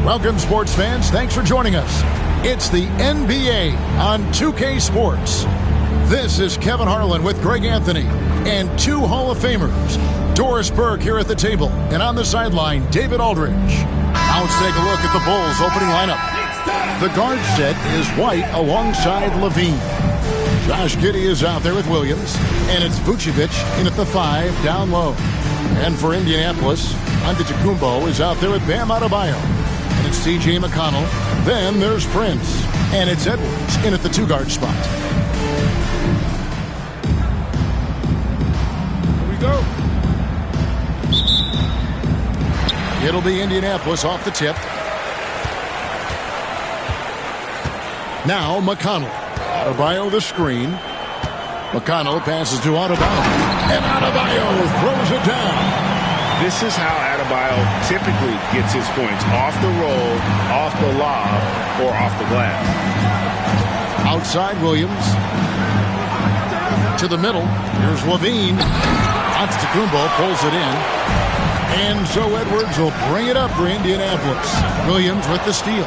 Welcome, sports fans. Thanks for joining us. It's the NBA on 2K Sports. This is Kevin Harlan with Greg Anthony and two Hall of Famers. Doris Burke here at the table, and on the sideline, David Aldridge. Now let's take a look at the Bulls' opening lineup. The guard set is White alongside Levine. Josh Giddey is out there with Williams, and it's Vucevic in at the 5 down low. And for Indianapolis, Antetokounmpo is out there with Bam Adebayo. And it's C.J. McConnell. Then there's Prince. And it's Edwards in at the 2-guard spot. Here we go. It'll be Indianapolis off the tip. Now McConnell. Adebayo the screen. McConnell passes to Adebayo. And Adebayo throws it down. This is how Adebayo typically gets his points. Off the roll, off the lob, or off the glass. Outside Williams. To the middle. Here's Levine. Antetokounmpo pulls it in. And so Edwards will bring it up for Indianapolis. Williams with the steal.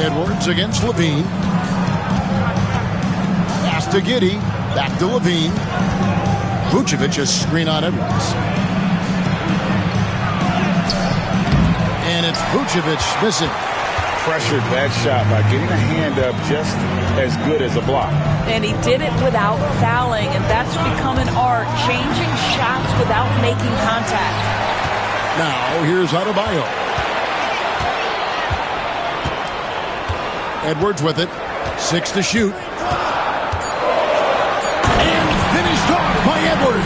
Edwards against Levine. Pass to Giddey. Back to Levine. Vucevic is screen on Edwards. And it's Vucevic missing. Pressured that shot by getting a hand up just as good as a block. And he did it without fouling, and that's become an art, changing shots without making contact. Now here's Adebayo. Edwards with it. 6 to shoot. By Edwards.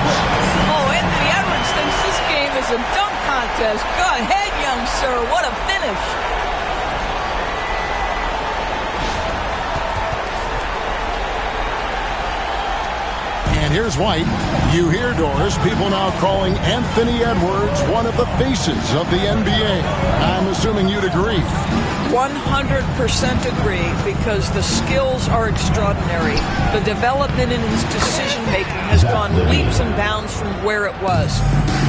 Oh, Anthony Edwards thinks this game is a dunk contest. Go ahead, young sir. What a finish. And here's White. You hear, Doris, people now calling Anthony Edwards one of the faces of the NBA. I'm assuming you'd agree. 100% agree, because the skills are extraordinary. The development in his decision-making has gone leaps and bounds from where it was.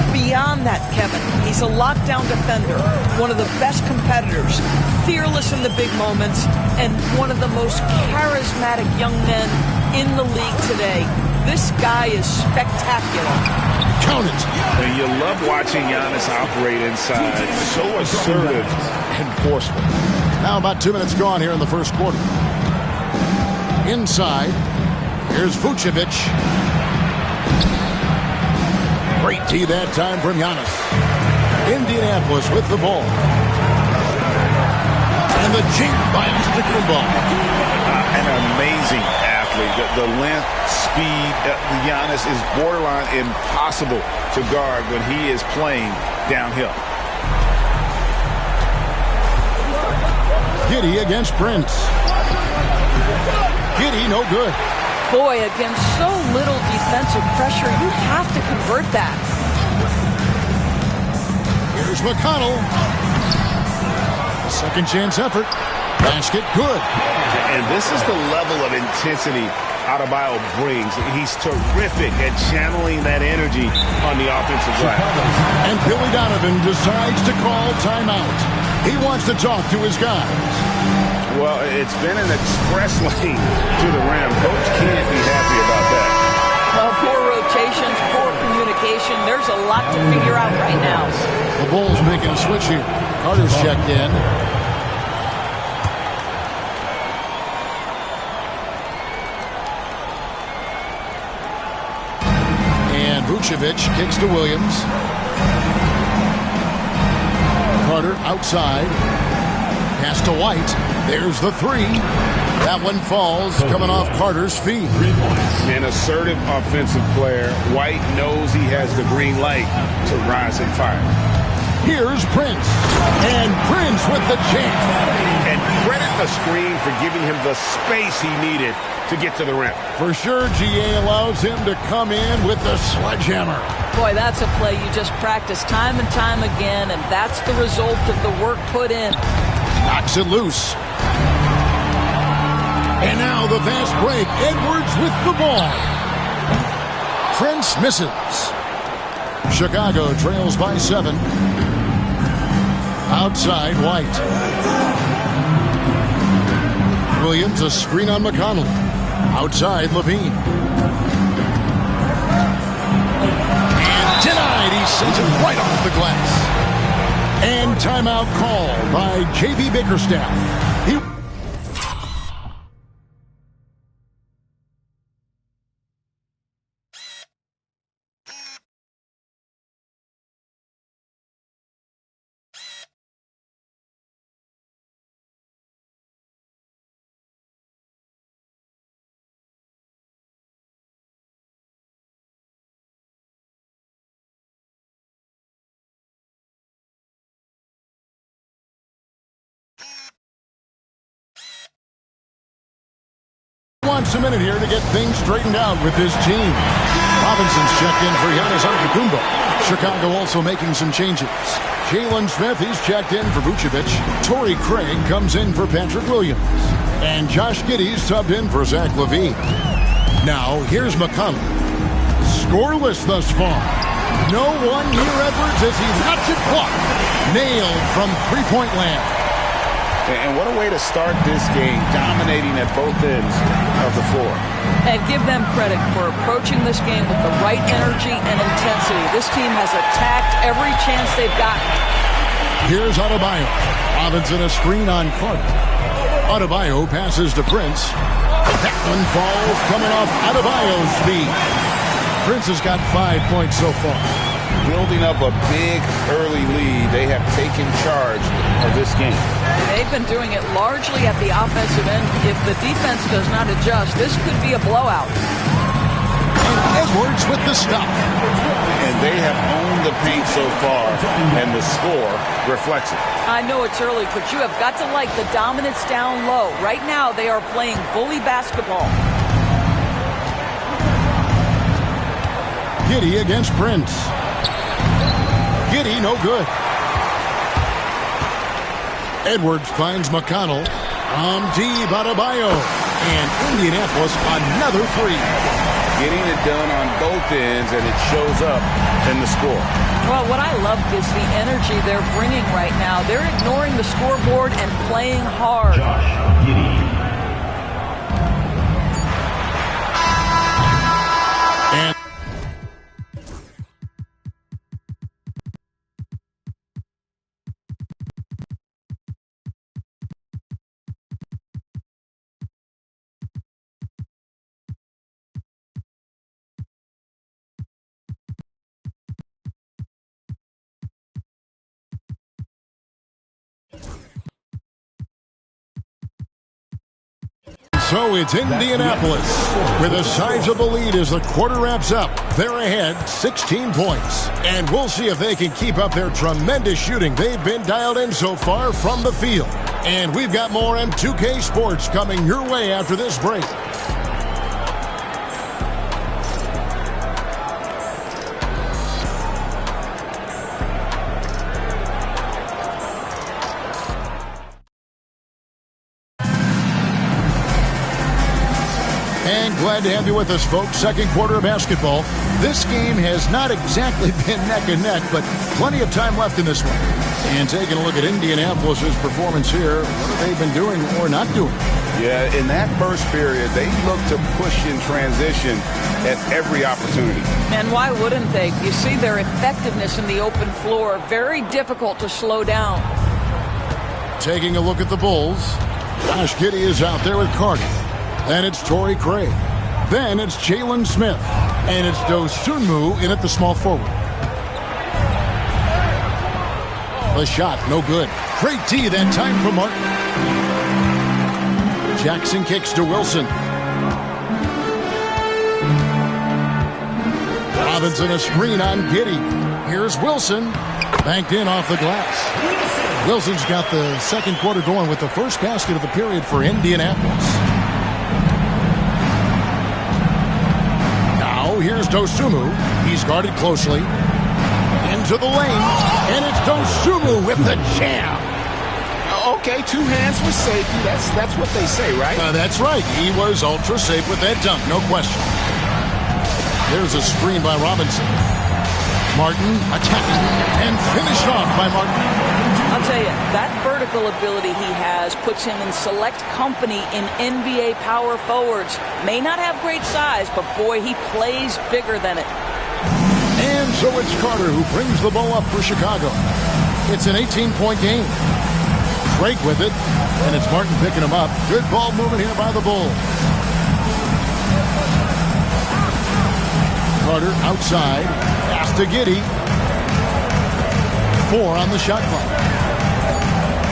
Beyond that, Kevin, he's a lockdown defender, one of the best competitors, fearless in the big moments, and one of the most charismatic young men in the league today. This guy is spectacular. Count it. And you love watching Giannis operate inside. So assertive and forceful. Now about 2 minutes gone here in the first quarter. Inside, here's Vucevic. Great tee that time from Giannis. Indianapolis with the ball. And the jam by Antetokounmpo. An amazing athlete. The length, speed, Giannis is borderline impossible to guard when he is playing downhill. Giddey against Prince. Giddey, no good. Boy, against so little defensive pressure, you have to convert that. Here's McConnell. Second chance effort. Basket good. And this is the level of intensity Adebayo brings. He's terrific at channeling that energy on the offensive glass. And Billy Donovan decides to call timeout. He wants to talk to his guys. Well, it's been an express lane to the rim. Coach can't be happy about that. Well, poor rotations, poor communication. There's a lot to figure out right now. The Bulls making a switch here. Carter's checked in. And Vucevic kicks to Williams. Carter outside. Pass to White. There's the 3. That one falls, coming off Carter's feet. 3 points. An assertive offensive player. White knows he has the green light to rise and fire. Here's Prince. And Prince with the jam. And credit the screen for giving him the space he needed to get to the rim. For sure, GA allows him to come in with the sledgehammer. Boy, that's a play you just practice time and time again, and that's the result of the work put in. Knocks it loose. And now the fast break. Edwards with the ball. Prince misses. Chicago trails by 7. Outside, White. Williams, a screen on McConnell. Outside, Levine. And denied. He sends it right off the glass. And timeout called by J.B. Bickerstaff. He wants a minute here to get things straightened out with his team. Robinson's checked in for Giannis Antetokounmpo. Chicago also making some changes. Jalen Smith, he's checked in for Vucevic. Torrey Craig comes in for Patrick Williams. And Josh Giddey's subbed in for Zach LaVine. Now, here's McConnell. Scoreless thus far. No one-year Edwards as he lets it block. Nailed from three-point land. And what a way to start this game, dominating at both ends of the floor. And give them credit for approaching this game with the right energy and intensity. This team has attacked every chance they've gotten. Here's Adebayo. Robinson a screen on Carter. Adebayo passes to Prince. That one falls coming off Adebayo's speed. Prince has got 5 points so far. Building up a big early lead, they have taken charge of this game. They've been doing it largely at the offensive end. If the defense does not adjust, this could be a blowout. And Edwards with the stop. And they have owned the paint so far, and the score reflects it. I know it's early, but you have got to like the dominance down low. Right now, they are playing bully basketball. Giddey against Prince. Giddey, no good. Edwards finds McConnell. Deep Adebayo. And Indianapolis, another three. Getting it done on both ends, and it shows up in the score. Well, what I love is the energy they're bringing right now. They're ignoring the scoreboard and playing hard. Josh Giddey. And so it's Indianapolis with a sizable lead as the quarter wraps up. They're ahead 16 points. And we'll see if they can keep up their tremendous shooting they've been dialed in so far from the field. And we've got more M2K Sports coming your way after this break. And glad to have you with us, folks. Second quarter of basketball. This game has not exactly been neck and neck, but plenty of time left in this one. And taking a look at Indianapolis' performance here, what have they been doing or not doing? Yeah, in that first period, they looked to push in transition at every opportunity. And why wouldn't they? You see their effectiveness in the open floor. Very difficult to slow down. Taking a look at the Bulls. Josh Giddey is out there with Carter. Then it's Torrey Craig. Then it's Jalen Smith. And it's Dosunmu in at the small forward. The shot, no good. Great D that time from Martin. Jackson kicks to Wilson. Robinson a screen on Giddey. Here's Wilson. Banked in off the glass. Wilson's got the second quarter going with the first basket of the period for Indianapolis. Here's Dosunmu. He's guarded closely. Into the lane. And it's Dosunmu with the jam. Okay, two hands for safety. That's what they say, right? That's right. He was ultra safe with that dunk, no question. There's a screen by Robinson. Martin attacking and finished off by Martin. I'll tell you, that vertical ability he has puts him in select company in NBA power forwards. May not have great size, but boy, he plays bigger than it. And so it's Carter who brings the ball up for Chicago. It's an 18-point game. Drake with it, and it's Martin picking him up. Good ball movement here by the Bulls. Carter outside, pass to Giddey. 4 on the shot clock.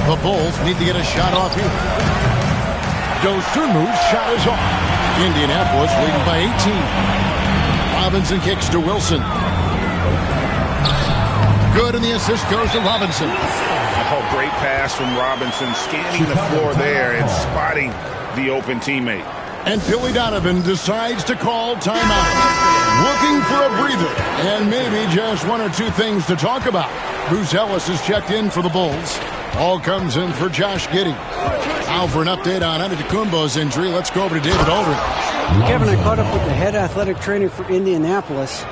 The Bulls need to get a shot off here. Dosunmu's shot is off. Indianapolis leading by 18. Robinson kicks to Wilson. Good, and the assist goes to Robinson. Oh, great pass from Robinson, scanning the floor there and spotting the open teammate. And Billy Donovan decides to call timeout. Looking for a breather, and maybe just 1 or 2 things to talk about. Bruce Ellis is checked in for the Bulls. All comes in for Josh Giddey. Now for an update on Antetokounmpo's injury, let's go over to David Aldridge. Kevin, I caught up with the head athletic trainer for Indianapolis.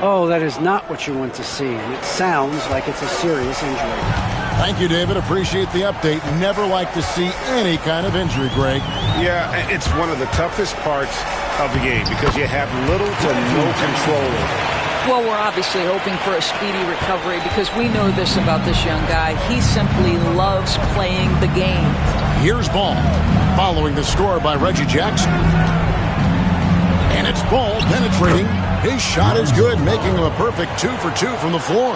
Oh, that is not what you want to see, and it sounds like it's a serious injury. Thank you, David. Appreciate the update. Never like to see any kind of injury, Greg. Yeah, it's one of the toughest parts of the game because you have little to no control over it. Well, we're obviously hoping for a speedy recovery because we know this about this young guy. He simply loves playing the game. Here's Ball, following the score by Reggie Jackson. And it's Ball penetrating. His shot is good, making him a perfect 2 for 2 from the floor.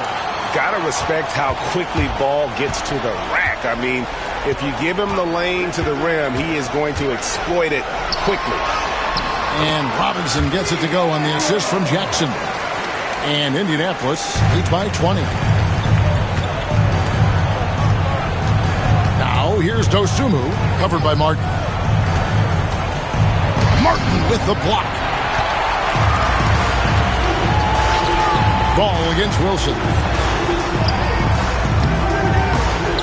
Gotta respect how quickly Ball gets to the rack. I mean, if you give him the lane to the rim, he is going to exploit it quickly. And Robinson gets it to go on the assist from Jackson. And Indianapolis leads by 20. Now here's Dosunmu, covered by Martin. Martin with the block. Ball against Wilson.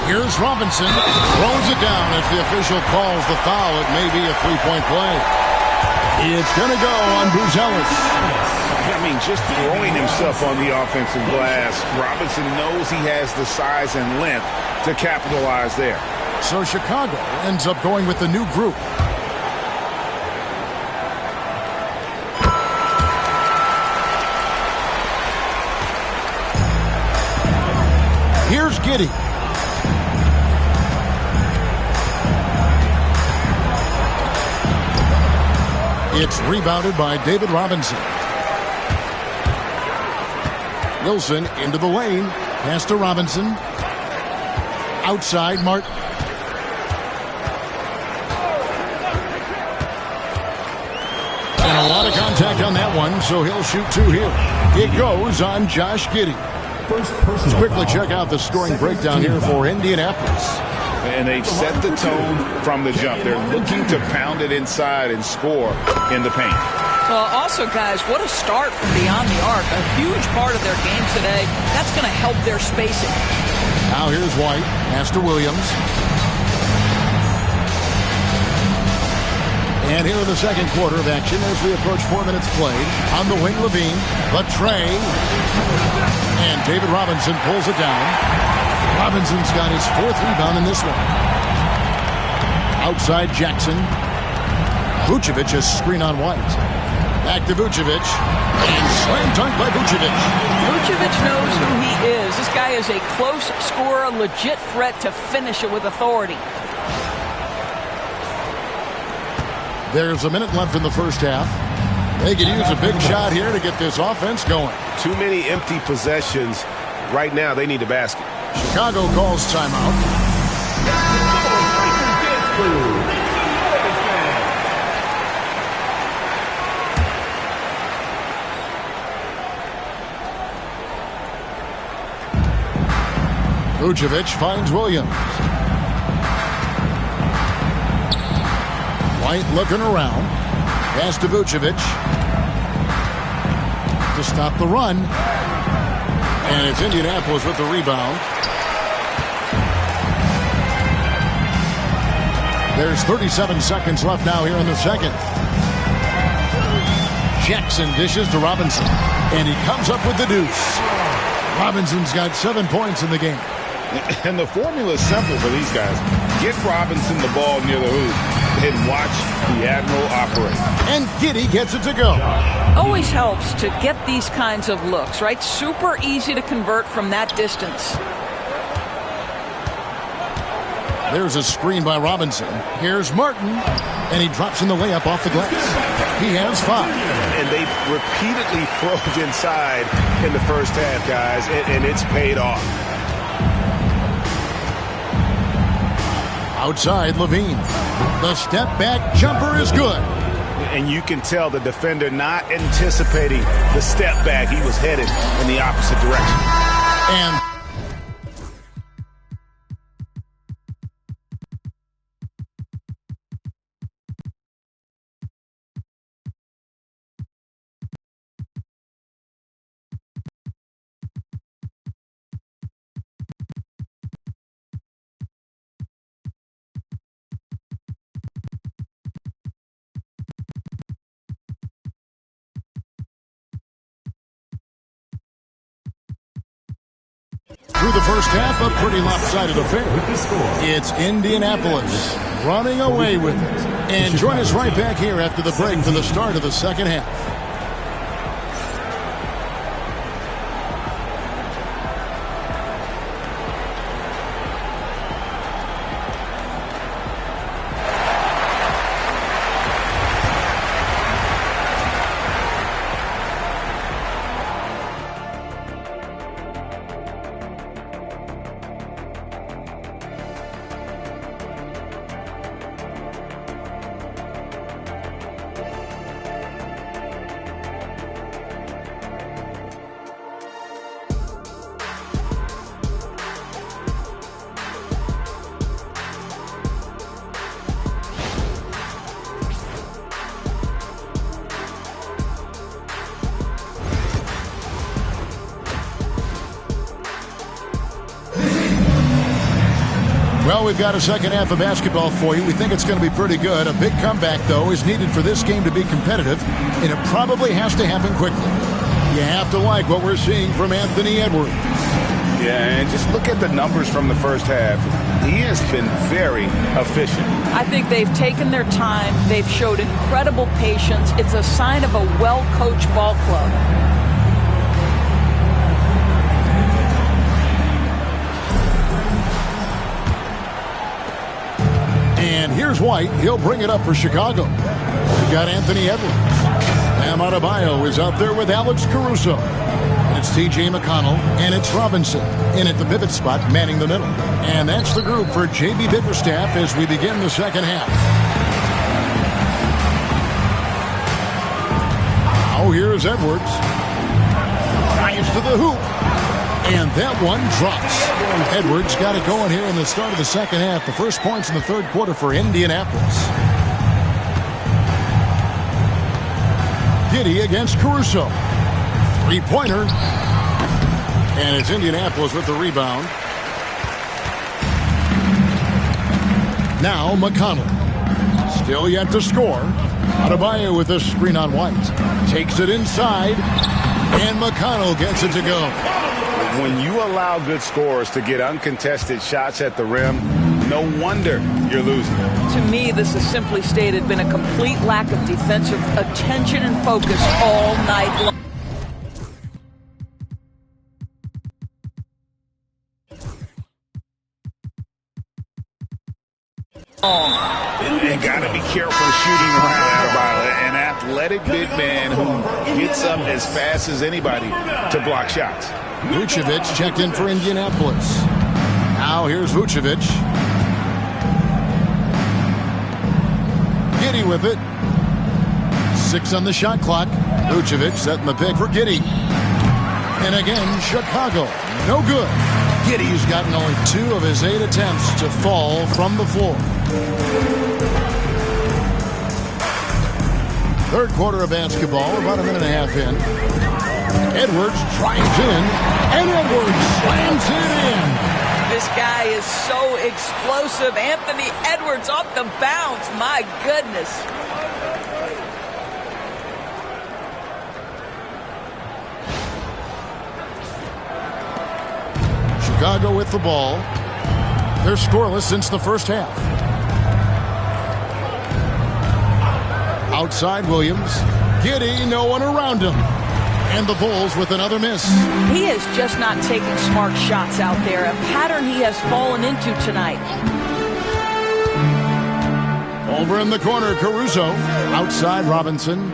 Here's Robinson. Throws it down. If the official calls the foul, it may be a 3-point play. It's going to go on Bruce Ellis. I mean, just throwing himself on the offensive glass. Robinson knows he has the size and length to capitalize there. So Chicago ends up going with the new group. Here's Giddey. It's rebounded by David Robinson. Wilson into the lane. Pass to Robinson. Outside, Martin. And a lot of contact on that one, so he'll shoot 2 here. It goes on Josh Giddey. Let's quickly check out the scoring breakdown here for Indianapolis. And they've set the tone from the jump. They're looking to pound it inside and score in the paint. Well, also, guys, what a start from beyond the arc. A huge part of their game today. That's going to help their spacing. Now here's White. Pass to Williams. And here in the second quarter of action as we approach 4 minutes played. On the wing, Levine. Latray. And David Robinson pulls it down. Robinson's got his 4th rebound in this one. Outside Jackson. Vucevic has screen on White. Back to Vucevic. And slam dunk by Vucevic. Vucevic knows who he is. This guy is a close scorer, legit threat to finish it with authority. There's a minute left in the first half. They could use a big shot here to get this offense going. Too many empty possessions. Right now, they need a basket. Chicago calls timeout. Vucevic finds Williams. White looking around. Pass to Vucevic. To stop the run. And it's Indianapolis with the rebound. There's 37 seconds left now here in the second. Jackson dishes to Robinson. And he comes up with the deuce. Robinson's got 7 points in the game. And the formula is simple for these guys. Get Robinson the ball near the hoop and watch the Admiral operate. And Giddey gets it to go. Always helps to get these kinds of looks, right? Super easy to convert from that distance. There's a screen by Robinson. Here's Martin, and he drops in the layup off the glass. He has 5. And they've repeatedly probed inside in the first half, guys, and it's paid off. Outside, Levine. The step-back jumper is good. And you can tell the defender not anticipating the step back. He was headed in the opposite direction. And through the first half, a pretty lopsided affair. It's Indianapolis running away with it. And join us right back here after the break for the start of the second half. Well, we've got a second half of basketball for you. We think it's going to be pretty good. A big comeback, though, is needed for this game to be competitive, and it probably has to happen quickly. You have to like what we're seeing from Anthony Edwards. Yeah, and just look at the numbers from the first half. He has been very efficient. I think they've taken their time. They've showed incredible patience. It's a sign of a well-coached ball club. And here's White. He'll bring it up for Chicago. We've got Anthony Edwards. Bam Adebayo is out there with Alex Caruso. And it's T.J. McConnell, and it's Robinson in at the pivot spot, manning the middle. And that's the group for J.B. Bickerstaff as we begin the second half. Now here's Edwards. Drives to the hoop. And that one drops. Edwards got it going here in the start of the second half. The first points in the third quarter for Indianapolis. Giddey against Caruso. Three-pointer. And it's Indianapolis with the rebound. Now McConnell. Still yet to score. Adebayo with a screen on White. Takes it inside. And McConnell gets it to go. When you allow good scorers to get uncontested shots at the rim, no wonder you're losing. To me, this has simply stated been a complete lack of defensive attention and focus all night long. And got to be careful shooting around Adebayo, an athletic big man who gets up as fast as anybody to block shots. Vucevic checked in for Indianapolis. Now here's Vucevic. Giddey with it. 6 on the shot clock. Vucevic setting the pick for Giddey. And again, Chicago. No good. Giddey's gotten only 2 of his 8 attempts to fall from the floor. Third quarter of basketball, about a minute and a half in. Edwards drives in, and Edwards slams it in. This guy is so explosive. Anthony Edwards off the bounce. My goodness. Chicago with the ball. They're scoreless since the first half. Outside Williams. Giddey, no one around him. And the Bulls with another miss. He is just not taking smart shots out there, a pattern he has fallen into tonight. Over in the corner, Caruso. Outside Robinson.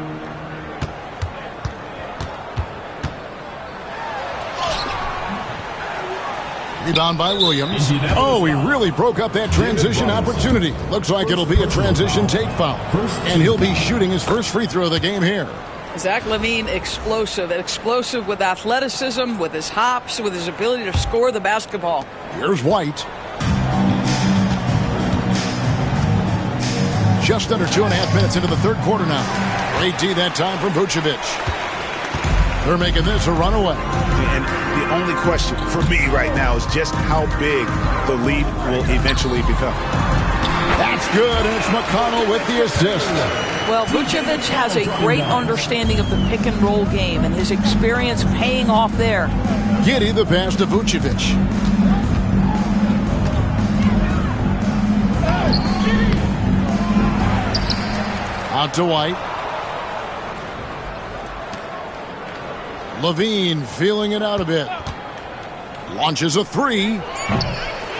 Rebound by Williams. Oh, he really broke up that transition opportunity. Looks like it'll be a transition take foul. And he'll be shooting his first free throw of the game here. Zach LaVine, explosive. Explosive with athleticism, with his hops, with his ability to score the basketball. Here's White. Just under 2.5 minutes into the third quarter now. Great D that time from Vucevic. They're making this a runaway. And the only question for me right now is just how big the lead will eventually become. That's good, and it's McConnell with the assist. Well, Vucevic has a great understanding of the pick-and-roll game, and his experience paying off there. Giddey the pass to Vucevic. Out to White. LaVine feeling it out a bit. Launches a three.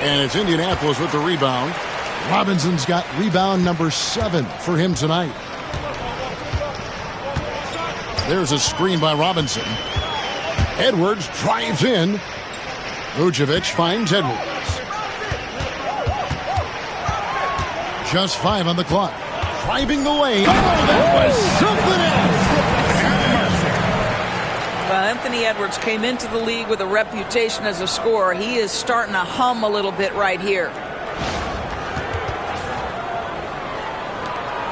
And it's Indianapolis with the rebound. Robinson's got rebound number 7 for him tonight. There's a screen by Robinson. Edwards drives in. Vucevic finds Edwards. Just 5 on the clock. Driving the lane. Oh, that was something else. Well, Anthony Edwards came into the league with a reputation as a scorer. He is starting to hum a little bit right here.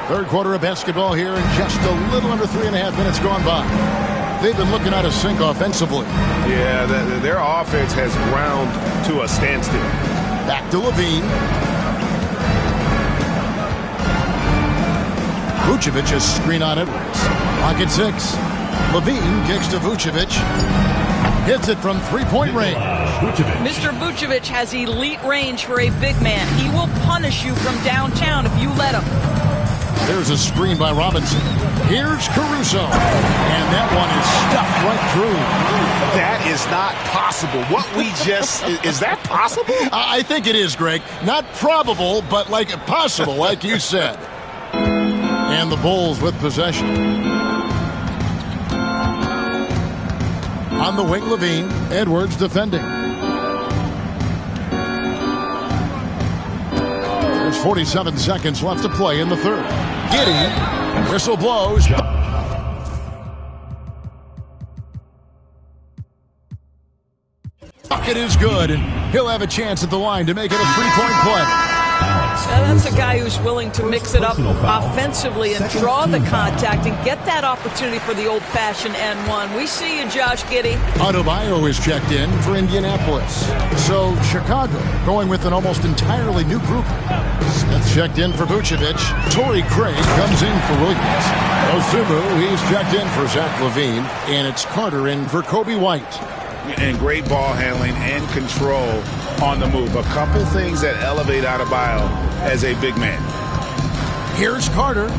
Third quarter of basketball here, and just a little under 3.5 minutes gone by. They've been looking out of sync offensively. Yeah, their offense has ground to a standstill. Back to LaVine. Vucevic is screen on Edwards. Pocket 6. LaVine kicks to Vucevic. Hits it from three-point range. Mr. Vucevic has elite range for a big man. He will punish you from downtown if you let him. There's a screen by Robinson. Here's Caruso. And that one is stuffed right through. That is not possible. What we just... is that possible? I think it is, Greg. Not probable, but like possible, like you said. And the Bulls with possession. On the wing, LaVine. Edwards defending. There's 47 seconds left to play in the third. Giddey. Whistle blows. Bucket is good, and he'll have a chance at the line to make it a three-point play. That's a guy who's willing to mix it up offensively and draw the contact and get that opportunity for the old-fashioned N1. We see you, Josh Giddey. Adebayo is checked in for Indianapolis. So Chicago going with an almost entirely new group. Smith checked in for Vucevic. Torrey Craig comes in for Williams. Osumu, he's checked in for Zach LaVine. And it's Carter in for Kobe White. And great ball handling and control on the move. A couple things that elevate Adebayo as a big man. Here's Carter.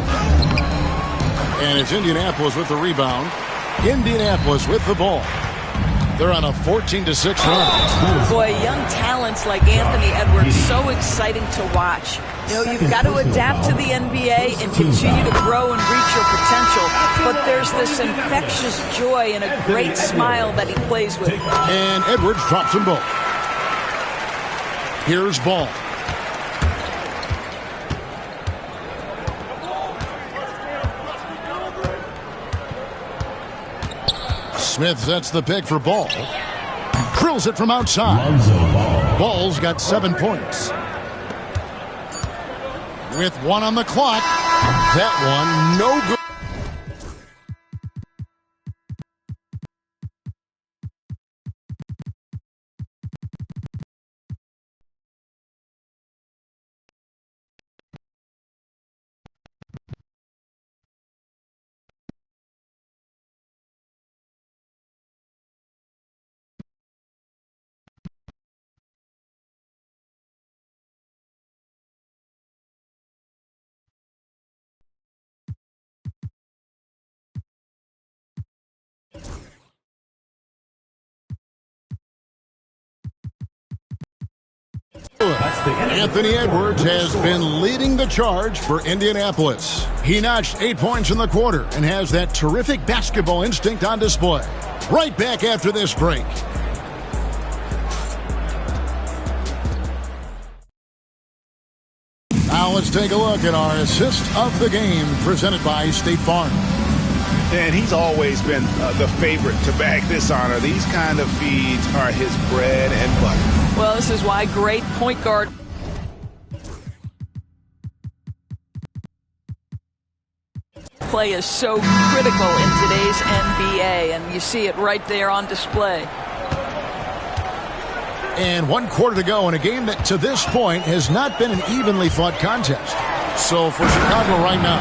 And it's Indianapolis with the rebound. Indianapolis with the ball. They're on a 14-6 run. Boy, young talents like Anthony Edwards, so exciting to watch. You know, you've got to adapt to the NBA and continue to grow and reach your potential. But there's this infectious joy and a great smile that he plays with. And Edwards drops them both. Here's Ball. Smith sets the pick for Ball. Drills it from outside. Ball's got 7 points. With 1 on the clock. That one no good. Anthony Edwards has been leading the charge for Indianapolis. He notched 8 points in the quarter and has that terrific basketball instinct on display. Right back after this break. Now let's take a look at our assist of the game presented by State Farm. And he's always been the favorite to bag this honor. These kind of feeds are his bread and butter. Well, this is why great point guard play is so critical in today's NBA, and you see it right there on display. And 1 quarter to go in a game that to this point has not been an evenly fought contest. So for Chicago right now,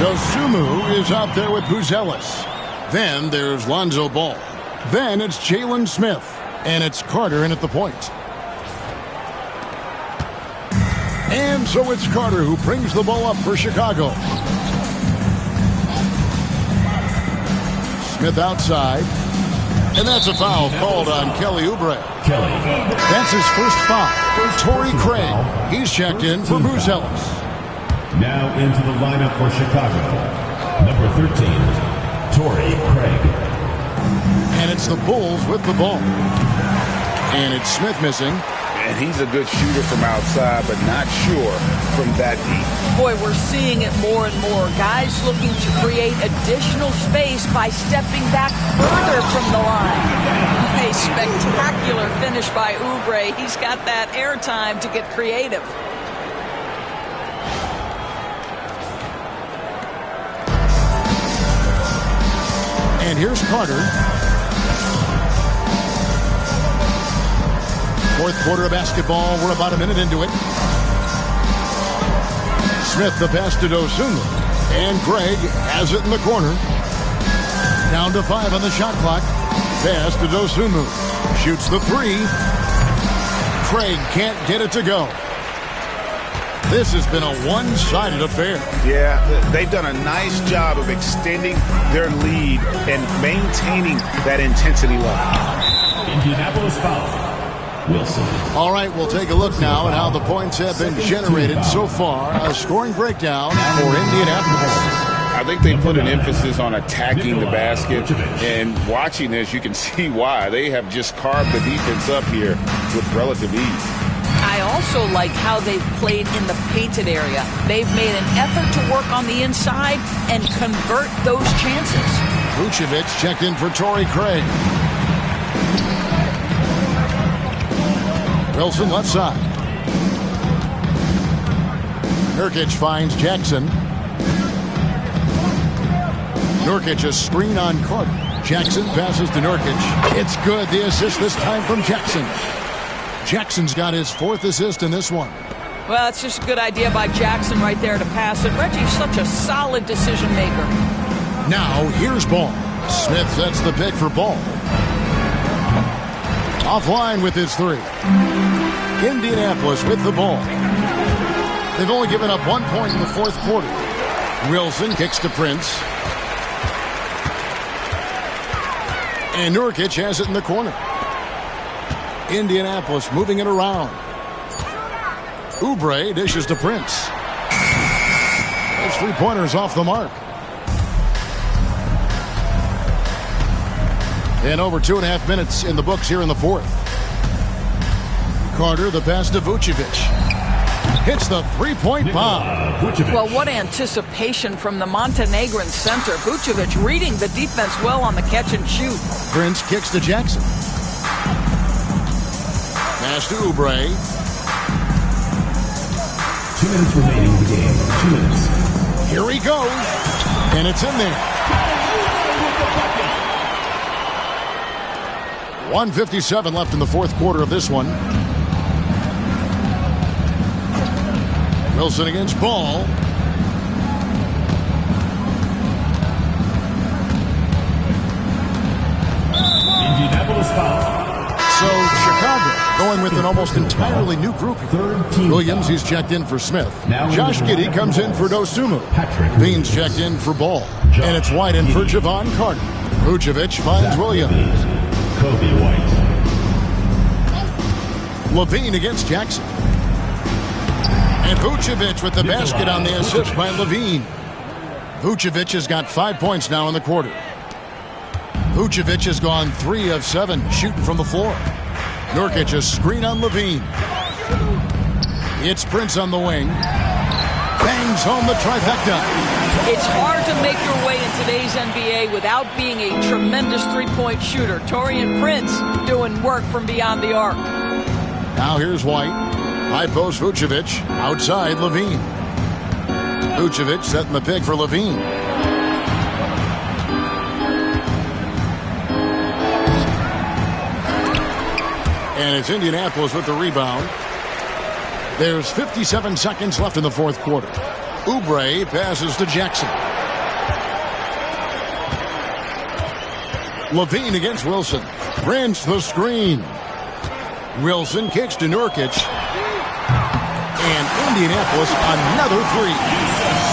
Dosumu is out there with Buzelis. Then there's Lonzo Ball. Then it's Jalen Smith. And it's Carter in at the point. And so it's Carter who brings the ball up for Chicago. Smith outside. And that's a foul called on Kelly Oubre. That's his first foul. Torrey Craig. He's checked in for Buzelis. Now into the lineup for Chicago, number 13, Torrey Craig. And it's the Bulls with the ball. And it's Smith missing. And he's a good shooter from outside, but not sure from that deep. Boy, we're seeing it more and more. Guys looking to create additional space by stepping back further from the line. A spectacular finish by Oubre. He's got that airtime to get creative. And here's Carter. Fourth quarter of basketball. We're about a minute into it. Smith the pass to Dosunmu. And Craig has it in the corner. Down to 5 on the shot clock. Pass to Dosunmu. Shoots the 3. Craig can't get it to go. This has been a one-sided affair. Yeah, they've done a nice job of extending their lead and maintaining that intensity level. Indianapolis foul. Wilson. All right, we'll take a look now at how the points have been generated so far. A scoring breakdown for Indianapolis. I think they put an emphasis on attacking the basket, and watching this, you can see why. They have just carved the defense up here with relative ease. I also like how they've played in the painted area. They've made an effort to work on the inside and convert those chances. Vucevic checked in for Torrey Craig. Wilson left side. Nurkic finds Jackson. Nurkic a screen on Carter. Jackson passes to Nurkic. It's good. The assist this time from Jackson. Jackson's got his 4th assist in this one. Well, it's just a good idea by Jackson right there to pass it. Reggie's such a solid decision maker. Now, here's Ball. Smith sets the pick for Ball. Offline with his 3. Indianapolis with the ball. They've only given up 1 point in the 4th quarter. Wilson kicks to Prince. And Nurkic has it in the corner. Indianapolis moving it around. Oubre dishes to Prince. Those 3-pointers off the mark. And over 2.5 minutes in the books here in the 4th. Carter, the pass to Vucevic. Hits the 3-point bomb. Well, what anticipation from the Montenegrin center. Vucevic reading the defense well on the catch and shoot. Prince kicks to Jackson. Pass to Oubre. 2 minutes remaining in the game. 2 minutes. Here he goes. And it's in there. 1:57 left in the 4th quarter of this one. Wilson against Ball. Indianapolis foul. So Chicago going with an almost entirely new group. Williams, he's checked in for Smith. Josh Giddey comes in for Dosunmu. Bean's checked in for Ball. And it's White in for Javon Carter. Vucevic finds Williams. Kobe White. Levine against Jackson. And Vucevic with the basket on the assist by Levine. Vucevic has got 5 points now in the quarter. Vucevic has gone 3 of 7 shooting from the floor. Nurkic a screen on Levine. It's Prince on the wing. Bangs home the trifecta. It's hard to make your way in today's NBA without being a tremendous three-point shooter. Taurean Prince doing work from beyond the arc. Now here's White. High post Vucevic. Outside Levine. Vucevic setting the pick for Levine. And it's Indianapolis with the rebound. There's 57 seconds left in the fourth quarter. Oubre passes to Jackson. Levine against Wilson. Prince the screen. Wilson kicks to Nurkic. And Indianapolis another three.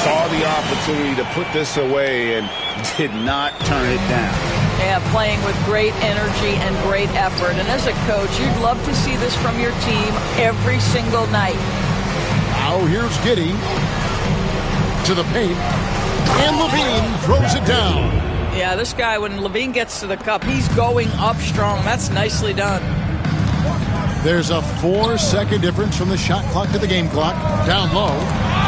Saw the opportunity to put this away and did not turn it down. Yeah, playing with great energy and great effort. And as a coach, you'd love to see this from your team every single night. Now here's Giddey to the paint. And Levine throws it down. Yeah, this guy, when Levine gets to the cup, he's going up strong. That's nicely done. There's a 4-second difference from the shot clock to the game clock. Down low.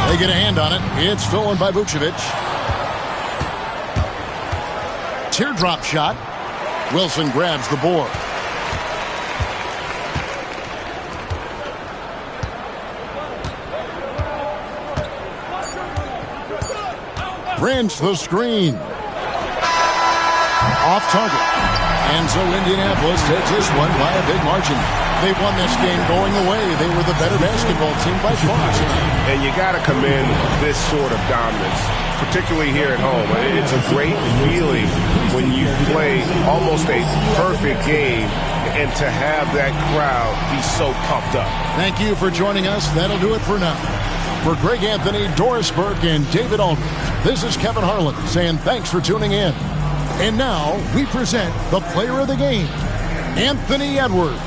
They get a hand on it. It's stolen by Vucevic. Teardrop shot. Wilson grabs the board. Prince the screen. Off target. And so Indianapolis takes this one by a big margin. They won this game going away. They were the better basketball team by far tonight. And you got to commend this sort of dominance, particularly here at home. It's a great feeling when you play almost a perfect game and to have that crowd be so pumped up. Thank you for joining us. That'll do it for now. For Greg Anthony, Doris Burke, and David Aldridge, this is Kevin Harlan saying thanks for tuning in. And now we present the player of the game, Anthony Edwards.